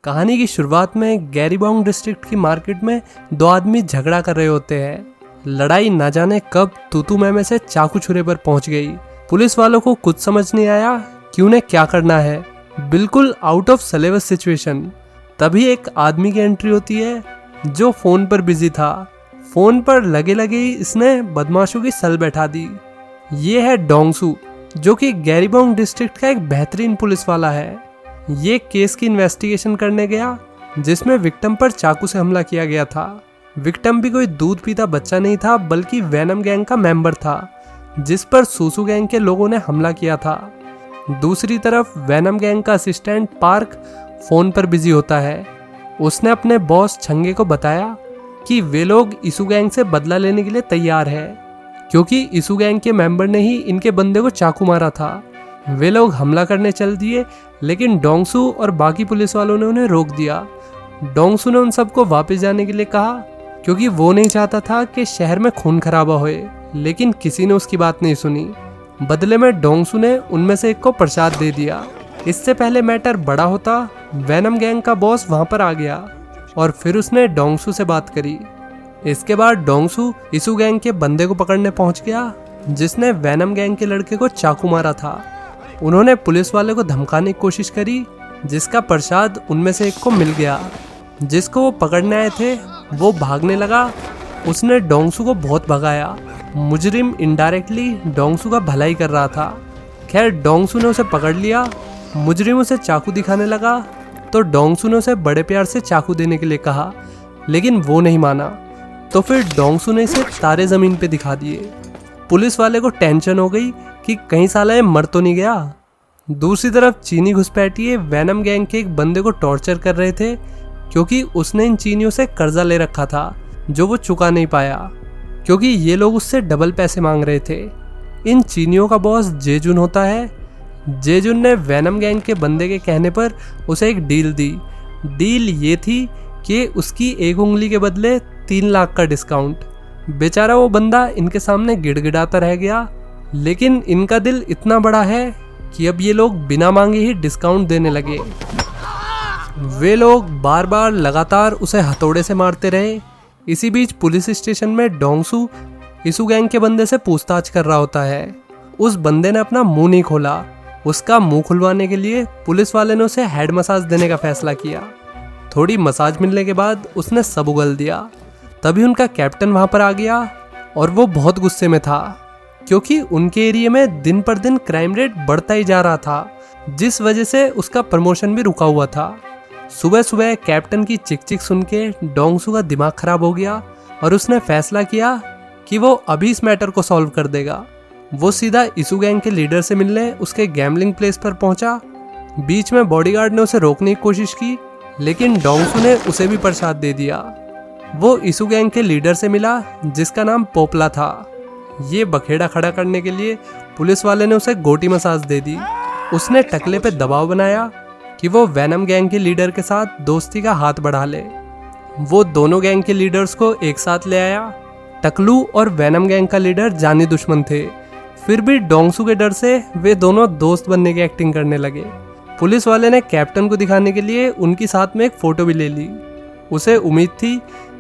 कहानी की शुरुआत में गैरीबॉन्ग डिस्ट्रिक्ट की मार्केट में दो आदमी झगड़ा कर रहे होते हैं। लड़ाई ना जाने कब तूतू मैमे से चाकू छुरे पर पहुंच गई। पुलिस वालों को कुछ समझ नहीं आया कि उन्हें क्या करना है। बिल्कुल आउट ऑफ सिलेबस सिचुएशन। तभी एक आदमी की एंट्री होती है जो फोन पर बिजी था। फोन पर लगे लगे ही इसने बदमाशों की सल बैठा दी। ये है डोंगसू, जो कि गैरीबॉन्ग डिस्ट्रिक्ट का एक बेहतरीन पुलिस वाला है। ये केस की इन्वेस्टिगेशन करने गया जिसमें विक्टिम पर चाकू से हमला किया गया था। विक्टिम भी कोई दूध पीता बच्चा नहीं था, बल्कि वेनम गैंग का मेंबर था जिस पर सूसू गैंग के लोगों ने हमला किया था। दूसरी तरफ वेनम गैंग का असिस्टेंट पार्क फोन पर बिजी होता है। उसने अपने बॉस छंगे को बताया कि वे लोग इसू गैंग से बदला लेने के लिए तैयार है, क्योंकि इसू गैंग के मेंबर ने ही इनके बंदे को चाकू मारा था। वे लोग हमला करने चल दिए, लेकिन डोंगसू और बाकी पुलिस वालों ने उन्हें रोक दिया। डोंगसू ने उन सबको वापस जाने के लिए कहा, क्योंकि वो नहीं चाहता था कि शहर में खून खराबा होए, लेकिन किसी ने उसकी बात नहीं सुनी। बदले में डोंगसू ने उनमें से एक को प्रसाद दे दिया। इससे पहले मैटर बड़ा होता, वेनम गैंग का बॉस वहां पर आ गया और फिर उसने डोंगसू से बात करी। इसके बाद डोंगसू इसू गैंग के बंदे को पकड़ने पहुंच गया जिसने वेनम गैंग के लड़के को चाकू मारा था। उन्होंने पुलिस वाले को धमकाने की कोशिश करी, जिसका प्रसाद उनमें से एक को मिल गया। जिसको वो पकड़ने आए थे वो भागने लगा। उसने डोंगसू को बहुत भगाया। मुजरिम इनडायरेक्टली डोंगसू का भलाई कर रहा था। खैर डोंगसू ने उसे पकड़ लिया। मुजरिम उसे चाकू दिखाने लगा तो डोंगसू ने उसे बड़े प्यार से चाकू देने के लिए कहा, लेकिन वो नहीं माना। तो फिर डोंगसू ने इसे तारे जमीन पे दिखा दिए। पुलिस वाले को टेंशन हो गई कि कहीं साला ये मर तो नहीं गया। दूसरी तरफ चीनी घुसपैठिए वेनम गैंग के एक बंदे को टॉर्चर कर रहे थे, क्योंकि उसने इन चीनियों से कर्जा ले रखा था जो वो चुका नहीं पाया, क्योंकि ये लोग उससे डबल पैसे मांग रहे थे। इन चीनियों का बॉस जेजुन होता है। जेजुन ने वेनम गैंग के बंदे के कहने पर उसे एक डील दी। डील ये थी कि उसकी एक उंगली के बदले 3 लाख का डिस्काउंट। बेचारा वो बंदा इनके सामने गिड़गिड़ाता रह गया, लेकिन इनका दिल इतना बड़ा है कि अब ये लोग बिना मांगे ही डिस्काउंट देने लगे। वे लोग बार बार लगातार उसे हथौड़े से मारते रहे। इसी बीच पुलिस स्टेशन में डोंगसू इसू गैंग के बंदे से पूछताछ कर रहा होता है। उस बंदे ने अपना मुंह नहीं खोला। उसका मुंह खुलवाने के लिए पुलिस वाले ने उसे हेड मसाज देने का फैसला किया। थोड़ी मसाज मिलने के बाद उसने सब उगल दिया। तभी उनका कैप्टन वहां पर आ गया और वो बहुत गुस्से में था, क्योंकि उनके एरिया में दिन पर दिन क्राइम रेट बढ़ता ही जा रहा था, जिस वजह से उसका प्रमोशन भी रुका हुआ था। सुबह सुबह कैप्टन की चिक चिक सुन के डोंगसू का दिमाग खराब हो गया और उसने फैसला किया कि वो अभी इस मैटर को सॉल्व कर देगा। वो सीधा इसू गैंग के लीडर से मिलने उसके गैम्बलिंग प्लेस पर पहुंचा। बीच में बॉडीगार्ड ने उसे रोकने की कोशिश की, लेकिन डोंगसू ने उसे भी प्रसाद दे दिया। वो इसू गैंग के लीडर से मिला जिसका नाम पोपला था। ये बखेड़ा खड़ा करने के लिए पुलिस वाले ने उसे गोटी मसाज दे दी। उसने टकले पे दबाव बनाया कि वो वेनम गैंग के लीडर के साथ दोस्ती का हाथ बढ़ा ले। वो दोनों गैंग के लीडर्स को एक साथ ले आया। टकलू और वेनम गैंग का लीडर जानी दुश्मन थे, फिर भी डोंगसू के डर से वे दोनों दोस्त बनने की एक्टिंग करने लगे। पुलिस वाले ने कैप्टन को दिखाने के लिए उनकी साथ में एक फोटो भी ले ली। उसे उम्मीद थी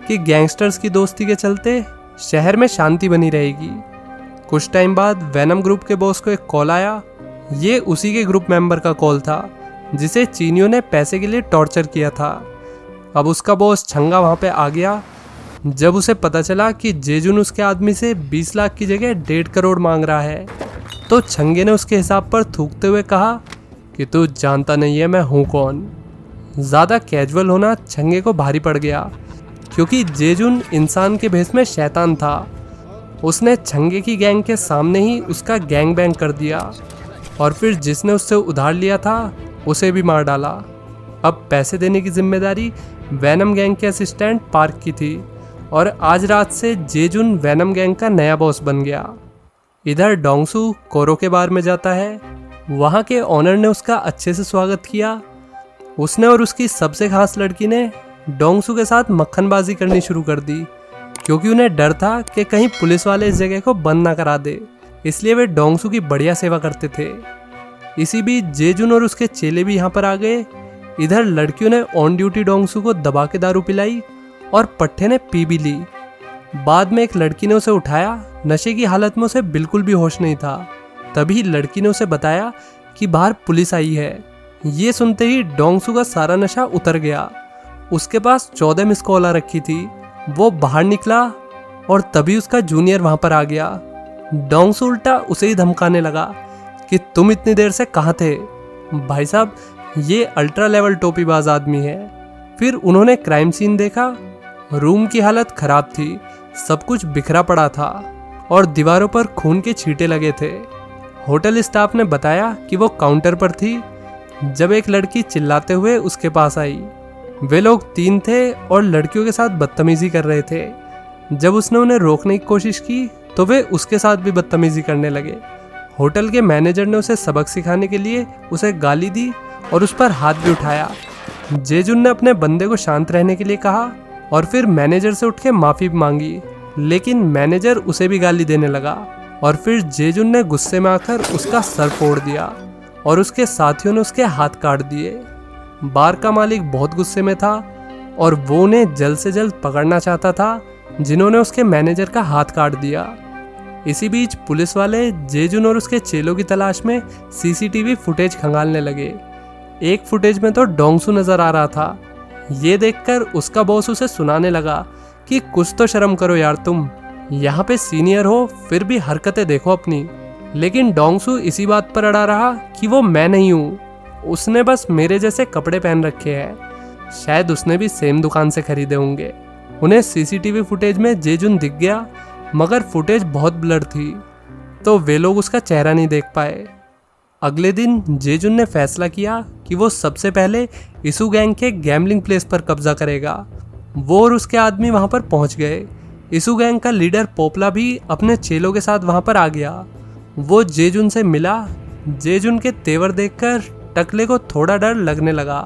कि गैंगस्टर्स की दोस्ती के चलते शहर में शांति बनी रहेगी। कुछ टाइम बाद वेनम ग्रुप के बॉस को एक कॉल आया। ये उसी के ग्रुप मेंबर का कॉल था जिसे चीनियों ने पैसे के लिए टॉर्चर किया था। अब उसका बॉस छंगा वहां पे आ गया। जब उसे पता चला कि जेजुन उसके आदमी से 20 लाख की जगह 1.5 करोड़ मांग रहा है, तो छंगे ने उसके हिसाब पर थूकते हुए कहा कि तू जानता नहीं है मैं हूँ कौन। ज़्यादा कैजुअल होना छंगे को भारी पड़ गया, क्योंकि जेजुन इंसान के भेष में शैतान था। उसने छंगे की गैंग के सामने ही उसका गैंग बैंग कर दिया और फिर जिसने उससे उधार लिया था उसे भी मार डाला। अब पैसे देने की जिम्मेदारी वेनम गैंग के असिस्टेंट पार्क की थी और आज रात से जेजुन वेनम गैंग का नया बॉस बन गया। इधर डोंगसू कोरो के बार में जाता है। वहाँ के ऑनर ने उसका अच्छे से स्वागत किया। उसने और उसकी सबसे खास लड़की ने डोंगसू के साथ मक्खनबाजी करनी शुरू कर दी, क्योंकि उन्हें डर था कि कहीं पुलिस वाले इस जगह को बंद ना करा दे, इसलिए वे डोंगसू की बढ़िया सेवा करते थे। इसी बीच जेजुन और उसके चेले भी यहाँ पर आ गए। इधर लड़कियों ने ऑन ड्यूटी डोंगसू को दबा के दारू पिलाई और पट्टे ने पी भी ली। बाद में एक लड़की ने उसे उठाया। नशे की हालत में उसे बिल्कुल भी होश नहीं था। तभी लड़की ने उसे बताया कि बाहर पुलिस आई है। ये सुनते ही डोंगसू का सारा नशा उतर गया। उसके पास 14 मिस कॉल आ रखी थी। वो बाहर निकला और तभी उसका जूनियर वहां पर आ गया। डोंगसू उल्टा उसे ही धमकाने लगा कि तुम इतनी देर से कहाँ थे। भाई साहब, ये अल्ट्रा लेवल टोपीबाज आदमी है। फिर उन्होंने क्राइम सीन देखा। रूम की हालत खराब थी, सब कुछ बिखरा पड़ा था और दीवारों पर खून के छींटे लगे थे। होटल स्टाफ ने बताया कि वो काउंटर पर थी जब एक लड़की चिल्लाते हुए उसके पास आई। वे लोग 3 थे और लड़कियों के साथ बदतमीजी कर रहे थे। जब उसने उन्हें रोकने की कोशिश की तो वे उसके साथ भी बदतमीजी करने लगे। होटल के मैनेजर ने उसे सबक सिखाने के लिए उसे गाली दी और उस पर हाथ भी उठाया। जेजुन ने अपने बंदे को शांत रहने के लिए कहा और फिर मैनेजर से उठ के माफ़ी मांगी, लेकिन मैनेजर उसे भी गाली देने लगा और फिर जेजुन ने गुस्से में आकर उसका सर फोड़ दिया और उसके साथियों ने उसके हाथ काट दिए। बार का मालिक बहुत गुस्से में था और वो उन्हें जल्द से जल्द पकड़ना चाहता था जिन्होंने उसके मैनेजर का हाथ काट दिया। इसी बीच पुलिस वाले जेजुन और उसके चेलों की तलाश में सीसीटीवी फुटेज खंगालने लगे। एक फुटेज में तो डोंगसू नजर आ रहा था। ये देखकर उसका बॉस उसे सुनाने लगा कि कुछ तो शर्म करो यार, तुम यहाँ पे सीनियर हो फिर भी हरकतें देखो अपनी। लेकिन डोंगसू इसी बात पर अड़ा रहा कि वो मैं नहीं हूँ, उसने बस मेरे जैसे कपड़े पहन रखे हैं। शायद उसने भी सेम दुकान से खरीदे होंगे। उन्हें सीसीटीवी फुटेज में जेजुन दिख गया, मगर फुटेज बहुत ब्लर थी तो वे लोग उसका चेहरा नहीं देख पाए। अगले दिन जेजुन ने फैसला किया कि वो सबसे पहले इसू गैंग के गैम्बलिंग प्लेस पर कब्जा करेगा। वो और उसके आदमी वहां पर पहुंच गए। इसू गैंग का लीडर पोपला भी अपने चेलों के साथ वहां पर आ गया। वो जेजुन से मिला। जेजुन के तेवर देखकर टकले को थोड़ा डर लगने लगा।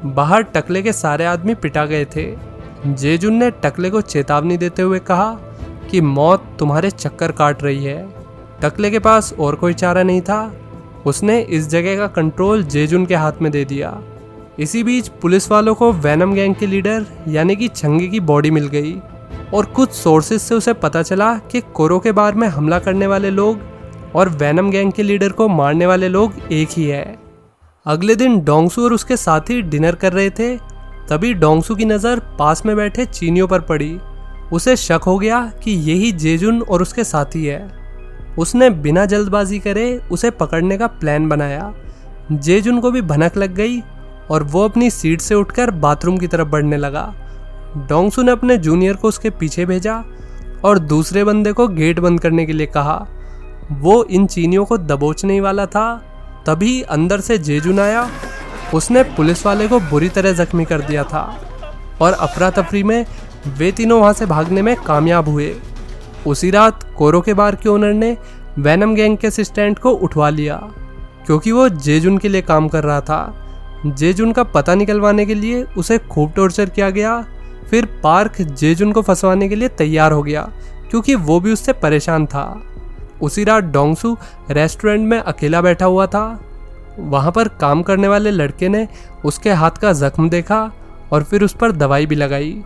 बाहर टकले के सारे आदमी पिटा गए थे। जेजुन ने टकले को चेतावनी देते हुए कहा कि मौत तुम्हारे चक्कर काट रही है। टकले के पास और कोई चारा नहीं था। उसने इस जगह का कंट्रोल जेजुन के हाथ में दे दिया। इसी बीच पुलिस वालों को वैनम गैंग के लीडर यानी कि छंगे की बॉडी मिल गई और कुछ सोर्सेज से उसे पता चला कि कोरो के बार में हमला करने वाले लोग और वैनम गैंग के लीडर को मारने वाले लोग एक ही है। अगले दिन डोंगसू और उसके साथी डिनर कर रहे थे। तभी डोंगसू की नज़र पास में बैठे चीनियों पर पड़ी। उसे शक हो गया कि यही जेजुन और उसके साथी है। उसने बिना जल्दबाजी करे उसे पकड़ने का प्लान बनाया। जेजुन को भी भनक लग गई और वो अपनी सीट से उठकर बाथरूम की तरफ बढ़ने लगा। डोंगसू ने अपने जूनियर को उसके पीछे भेजा और दूसरे बंदे को गेट बंद करने के लिए कहा। वो इन चीनियों को दबोचने वाला था। तभी अंदर से जेजुन आया। उसने पुलिस वाले को बुरी तरह जख्मी कर दिया था और अफरा तफरी में वे तीनों वहां से भागने में कामयाब हुए। उसी रात कोरो के बार के ओनर ने वैनम गैंग के असिस्टेंट को उठवा लिया क्योंकि वो जेजुन के लिए काम कर रहा था। जेजुन का पता निकलवाने के लिए उसे खूब टॉर्चर किया गया। फिर पार्क जेजुन को फंसवाने के लिए तैयार हो गया क्योंकि वो भी उससे परेशान था। उसी रात डोंगसू रेस्टोरेंट में अकेला बैठा हुआ था। वहाँ पर काम करने वाले लड़के ने उसके हाथ का जख्म देखा और फिर उस पर दवाई भी लगाई।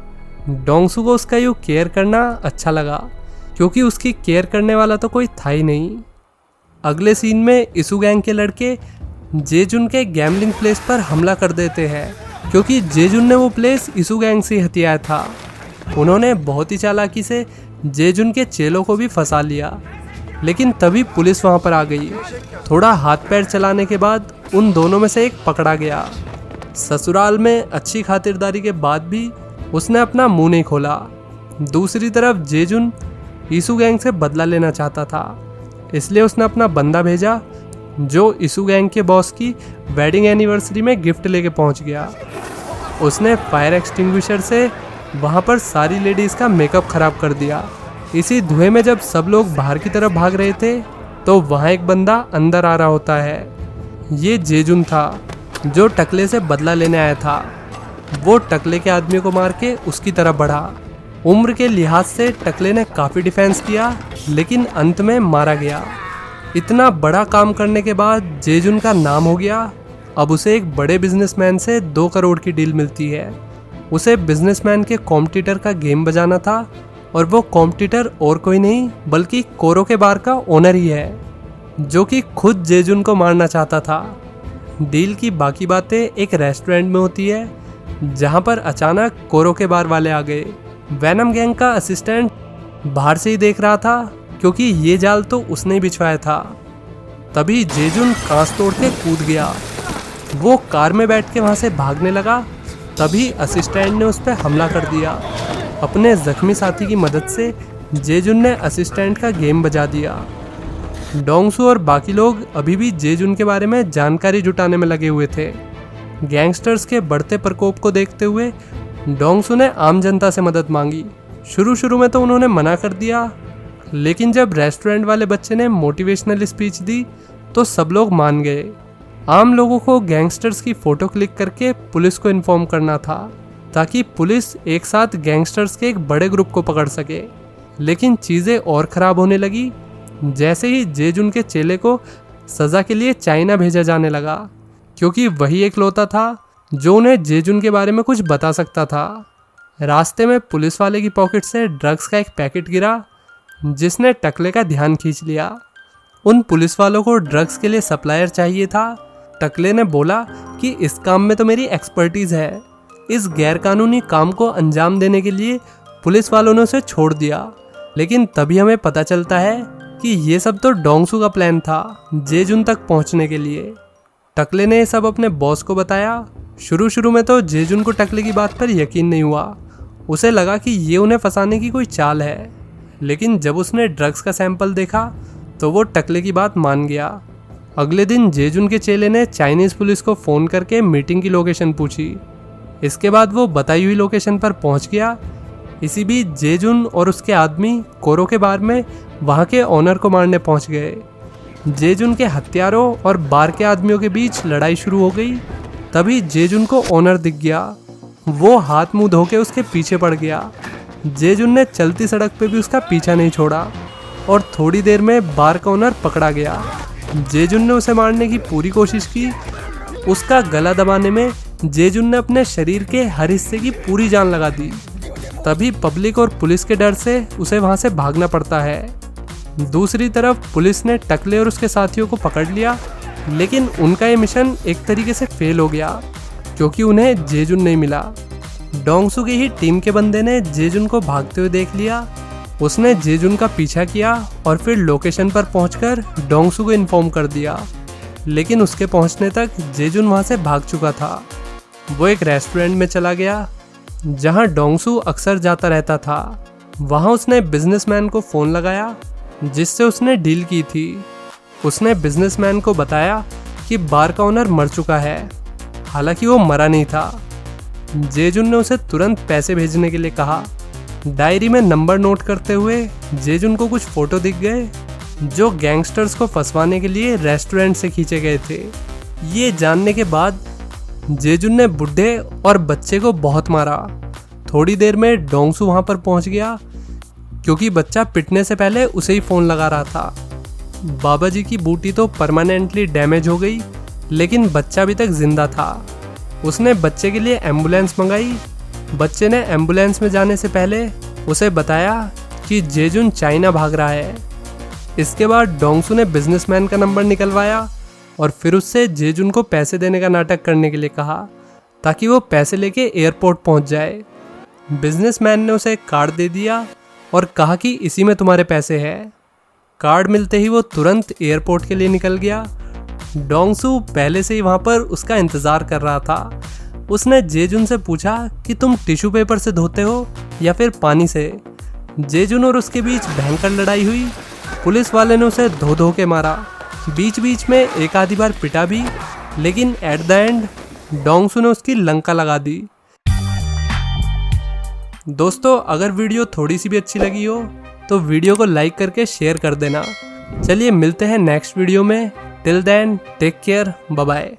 डोंगसू को उसका यूँ केयर करना अच्छा लगा क्योंकि उसकी केयर करने वाला तो कोई था ही नहीं। अगले सीन में इसू गैंग के लड़के जेजुन के गैम्बलिंग प्लेस पर हमला कर देते हैं क्योंकि जेजुन ने वो प्लेस इसू गैंग से हथियाया था। उन्होंने बहुत ही चालाकी से जेजुन के चेलों को भी फंसा लिया, लेकिन तभी पुलिस वहां पर आ गई। थोड़ा हाथ पैर चलाने के बाद उन दोनों में से एक पकड़ा गया। ससुराल में अच्छी खातिरदारी के बाद भी उसने अपना मुंह नहीं खोला। दूसरी तरफ जेजुन इसू गैंग से बदला लेना चाहता था, इसलिए उसने अपना बंदा भेजा जो इसू गैंग के बॉस की वेडिंग एनिवर्सरी में गिफ्ट लेके पहुंच गया। उसने फायर एक्सटिंग्विशर से वहां पर सारी लेडीज़ का मेकअप खराब कर दिया। इसी धुएं में जब सब लोग बाहर की तरफ भाग रहे थे तो वहाँ एक बंदा अंदर आ रहा होता है। ये जेजुन था जो टकले से बदला लेने आया था। वो टकले के आदमी को मार के उसकी तरफ बढ़ा। उम्र के लिहाज से टकले ने काफ़ी डिफेंस किया, लेकिन अंत में मारा गया। इतना बड़ा काम करने के बाद जेजुन का नाम हो गया अब उसे एक बड़े बिजनेसमैन से 2 करोड़ की डील मिलती है। उसे बिजनेसमैन के कॉम्पिटिटर का गेम बजाना था और वो कॉम्पिटिटर और कोई नहीं बल्कि कोरो के बार का ओनर ही है, जो कि खुद जेजुन को मारना चाहता था। डील की बाकी बातें एक रेस्टोरेंट में होती है, जहां पर अचानक कोरो के बार वाले आ गए। वेनम गैंग का असिस्टेंट बाहर से ही देख रहा था, क्योंकि ये जाल तो उसने ही बिछवाया था। तभी जेजुन कांच तोड़ के कूद गया। वो कार में बैठ के वहां से भागने लगा। तभी असिस्टेंट ने उस पर हमला कर दिया। अपने जख्मी साथी की मदद से जेजुन ने असिस्टेंट का गेम बजा दिया। डोंगसू और बाकी लोग अभी भी जेजुन के बारे में जानकारी जुटाने में लगे हुए थे। गैंगस्टर्स के बढ़ते प्रकोप को देखते हुए डोंगसू ने आम जनता से मदद मांगी। शुरू में तो उन्होंने मना कर दिया, लेकिन जब रेस्टोरेंट वाले बच्चे ने मोटिवेशनल स्पीच दी तो सब लोग मान गए। आम लोगों को गैंगस्टर्स की फोटो क्लिक करके पुलिस को इन्फॉर्म करना था, ताकि पुलिस एक साथ गैंगस्टर्स के एक बड़े ग्रुप को पकड़ सके। लेकिन चीज़ें और ख़राब होने लगी जैसे ही जेजुन के चेले को सज़ा के लिए चाइना भेजा जाने लगा, क्योंकि वही एकलौता था जो उन्हें जेजुन के बारे में कुछ बता सकता था। रास्ते में पुलिस वाले की पॉकेट से ड्रग्स का एक पैकेट गिरा, जिसने टकले का ध्यान खींच लिया। उन पुलिस वालों को ड्रग्स के लिए सप्लायर चाहिए था। टकले ने बोला कि इस काम में तो मेरी एक्सपर्टीज़ है। इस गैरकानूनी काम को अंजाम देने के लिए पुलिस वालों ने उसे छोड़ दिया। लेकिन तभी हमें पता चलता है कि ये सब तो डोंगसू का प्लान था जेजुन तक पहुंचने के लिए। टकले ने ये सब अपने बॉस को बताया। शुरू में तो जेजुन को टकले की बात पर यकीन नहीं हुआ। उसे लगा कि ये उन्हें फंसाने की कोई चाल है। लेकिन जब उसने ड्रग्स का सैंपल देखा तो वो टकले की बात मान गया। अगले दिन जेजुन के चेले ने चाइनीज़ पुलिस को फ़ोन करके मीटिंग की लोकेशन पूछी। इसके बाद वो बताई हुई लोकेशन पर पहुंच गया। इसी बीच जेजुन और उसके आदमी कोरो के बार में वहां के ओनर को मारने पहुंच गए। जेजुन के हत्यारों और बार के आदमियों के बीच लड़ाई शुरू हो गई। तभी जेजुन को ओनर दिख गया। वो हाथ मुंह धो के उसके पीछे पड़ गया। जेजुन ने चलती सड़क पे भी उसका पीछा नहीं छोड़ा और थोड़ी देर में बार का ओनर पकड़ा गया। जेजुन ने उसे मारने की पूरी कोशिश की। उसका गला दबाने में जेजुन ने अपने शरीर के हर हिस्से की पूरी जान लगा दी। तभी पब्लिक और पुलिस के डर से उसे वहां से भागना पड़ता है। दूसरी तरफ पुलिस ने टकले और उसके साथियों को पकड़ लिया, लेकिन उनका ये मिशन एक तरीके से फेल हो गया, क्योंकि उन्हें जेजुन नहीं मिला। डोंगसू की ही टीम के बंदे ने जेजुन को भागते हुए देख लिया। उसने जेजुन का पीछा किया और फिर लोकेशन पर पहुंचकर डोंगसू को इन्फॉर्म कर दिया। लेकिन उसके पहुंचने तक जेजुन वहां से भाग चुका था। वो एक रेस्टोरेंट में चला गया जहां डोंगसू अक्सर जाता रहता था। वहां उसने बिजनेसमैन को फ़ोन लगाया जिससे उसने डील की थी। उसने बिजनेसमैन को बताया कि बार का ओनर मर चुका है, हालांकि वो मरा नहीं था। जेजुन ने उसे तुरंत पैसे भेजने के लिए कहा। डायरी में नंबर नोट करते हुए जेजुन को कुछ फ़ोटो दिख गए जो गैंगस्टर्स को फंसवाने के लिए रेस्टोरेंट से खींचे गए थे। ये जानने के बाद जेजुन ने बुढ़े और बच्चे को बहुत मारा। थोड़ी देर में डोंगसू वहाँ पर पहुँच गया, क्योंकि बच्चा पिटने से पहले उसे ही फ़ोन लगा रहा था। बाबा जी की बूटी तो परमानेंटली डैमेज हो गई, लेकिन बच्चा अभी तक जिंदा था। उसने बच्चे के लिए एम्बुलेंस मंगाई। बच्चे ने एम्बुलेंस में जाने से पहले उसे बताया कि जेजुन चाइना भाग रहा है। इसके बाद डोंगसू ने बिजनेसमैन का नंबर निकलवाया और फिर उससे जेजुन को पैसे देने का नाटक करने के लिए कहा, ताकि वो पैसे लेके एयरपोर्ट पहुंच जाए। बिजनेसमैन ने उसे एक कार्ड दे दिया और कहा कि इसी में तुम्हारे पैसे हैं। कार्ड मिलते ही वो तुरंत एयरपोर्ट के लिए निकल गया। डोंगसू पहले से ही वहाँ पर उसका इंतज़ार कर रहा था। उसने जेजुन से पूछा कि तुम टिश्यू पेपर से धोते हो या फिर पानी से। जेजुन और उसके बीच भयंकर लड़ाई हुई। पुलिस वाले ने उसे धो धो के मारा। बीच बीच में एक आधी बार पिटा भी, लेकिन एट द एंड डोंगसू ने उसकी लंका लगा दी। दोस्तों, अगर वीडियो थोड़ी सी भी अच्छी लगी हो तो वीडियो को लाइक करके शेयर कर देना। चलिए मिलते हैं नेक्स्ट वीडियो में। Till then take care, bye bye.